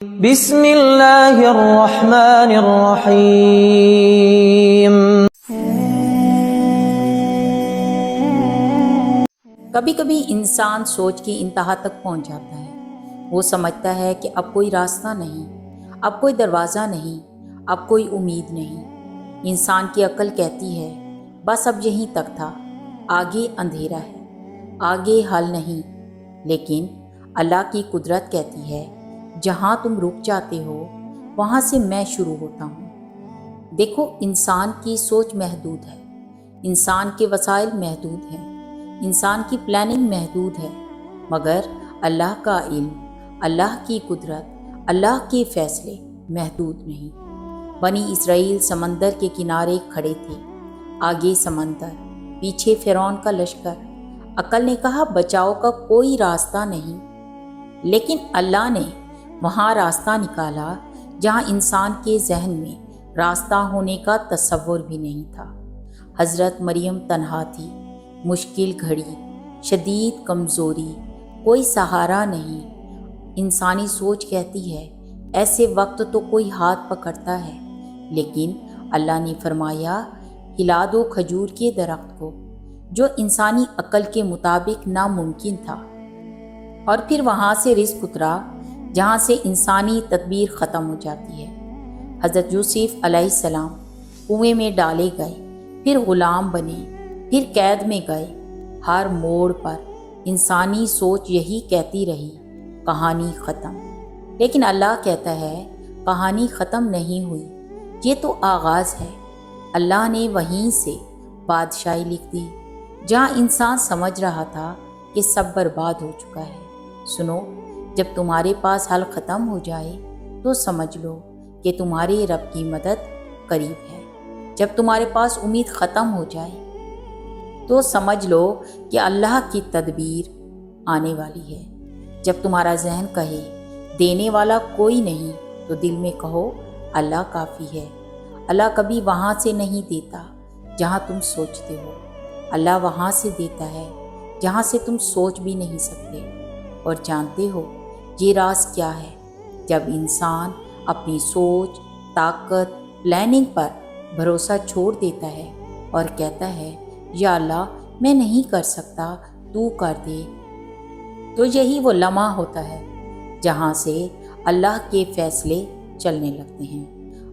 بسم اللہ الرحمن الرحیم۔ کبھی کبھی انسان سوچ کی انتہا تک پہنچ جاتا ہے۔ وہ سمجھتا ہے کہ اب کوئی راستہ نہیں، اب کوئی دروازہ نہیں، اب کوئی امید نہیں۔ انسان کی عقل کہتی ہے بس اب یہیں تک تھا، آگے اندھیرا ہے، آگے حل نہیں۔ لیکن اللہ کی قدرت کہتی ہے جہاں تم رک جاتے ہو وہاں سے میں شروع ہوتا ہوں۔ دیکھو، انسان کی سوچ محدود ہے، انسان کے وسائل محدود ہیں، انسان کی پلاننگ محدود ہے، مگر اللہ کا علم، اللہ کی قدرت، اللہ کے فیصلے محدود نہیں۔ بنی اسرائیل سمندر کے کنارے کھڑے تھے، آگے سمندر، پیچھے فرعون کا لشکر۔ عقل نے کہا بچاؤ کا کوئی راستہ نہیں، لیکن اللہ نے وہاں راستہ نکالا جہاں انسان کے ذہن میں راستہ ہونے کا تصور بھی نہیں تھا۔ حضرت مریم تنہا تھی، مشکل گھڑی، شدید کمزوری، کوئی سہارا نہیں۔ انسانی سوچ کہتی ہے ایسے وقت تو کوئی ہاتھ پکڑتا ہے، لیکن اللہ نے فرمایا ہلا دو کھجور کے درخت کو، جو انسانی عقل کے مطابق ناممکن تھا، اور پھر وہاں سے رزق اترا جہاں سے انسانی تدبیر ختم ہو جاتی ہے۔ حضرت یوسف علیہ السلام کنویں میں ڈالے گئے، پھر غلام بنے، پھر قید میں گئے۔ ہر موڑ پر انسانی سوچ یہی کہتی رہی کہانی ختم۔ لیکن اللہ کہتا ہے کہانی ختم نہیں ہوئی، یہ تو آغاز ہے۔ اللہ نے وہیں سے بادشاہی لکھ دی جہاں انسان سمجھ رہا تھا کہ سب برباد ہو چکا ہے۔ سنو، جب تمہارے پاس حل ختم ہو جائے تو سمجھ لو کہ تمہارے رب کی مدد قریب ہے۔ جب تمہارے پاس امید ختم ہو جائے تو سمجھ لو کہ اللہ کی تدبیر آنے والی ہے۔ جب تمہارا ذہن کہے دینے والا کوئی نہیں تو دل میں کہو اللہ کافی ہے۔ اللہ کبھی وہاں سے نہیں دیتا جہاں تم سوچتے ہو، اللہ وہاں سے دیتا ہے جہاں سے تم سوچ بھی نہیں سکتے۔ اور جانتے ہو یہ راز کیا ہے؟ جب انسان اپنی سوچ، طاقت، پلاننگ پر بھروسہ چھوڑ دیتا ہے اور کہتا ہے یا اللہ میں نہیں کر سکتا، تو کر دے، تو یہی وہ لمحہ ہوتا ہے جہاں سے اللہ کے فیصلے چلنے لگتے ہیں۔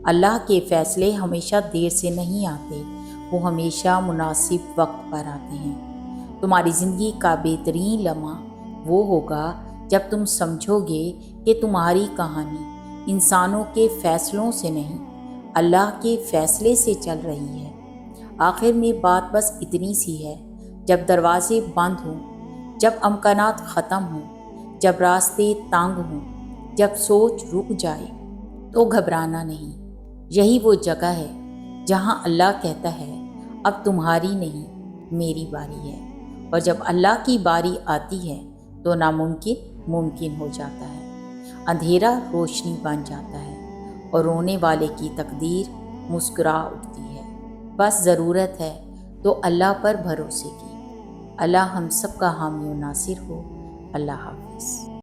اللہ کے فیصلے ہمیشہ دیر سے نہیں آتے، وہ ہمیشہ مناسب وقت پر آتے ہیں۔ تمہاری زندگی کا بہترین لمحہ وہ ہوگا جب تم سمجھو گے کہ تمہاری کہانی انسانوں کے فیصلوں سے نہیں، اللہ کے فیصلے سے چل رہی ہے۔ آخر میں بات بس اتنی سی ہے، جب دروازے بند ہوں، جب امکانات ختم ہوں، جب راستے تنگ ہوں، جب سوچ رک جائے تو گھبرانا نہیں۔ یہی وہ جگہ ہے جہاں اللہ کہتا ہے اب تمہاری نہیں میری باری ہے۔ اور جب اللہ کی باری آتی ہے تو ناممکن ممکن ہو جاتا ہے، اندھیرا روشنی بن جاتا ہے، اور رونے والے کی تقدیر مسکرا اٹھتی ہے۔ بس ضرورت ہے تو اللہ پر بھروسے کی۔ اللہ ہم سب کا حامی و ناصر ہو۔ اللہ حافظ۔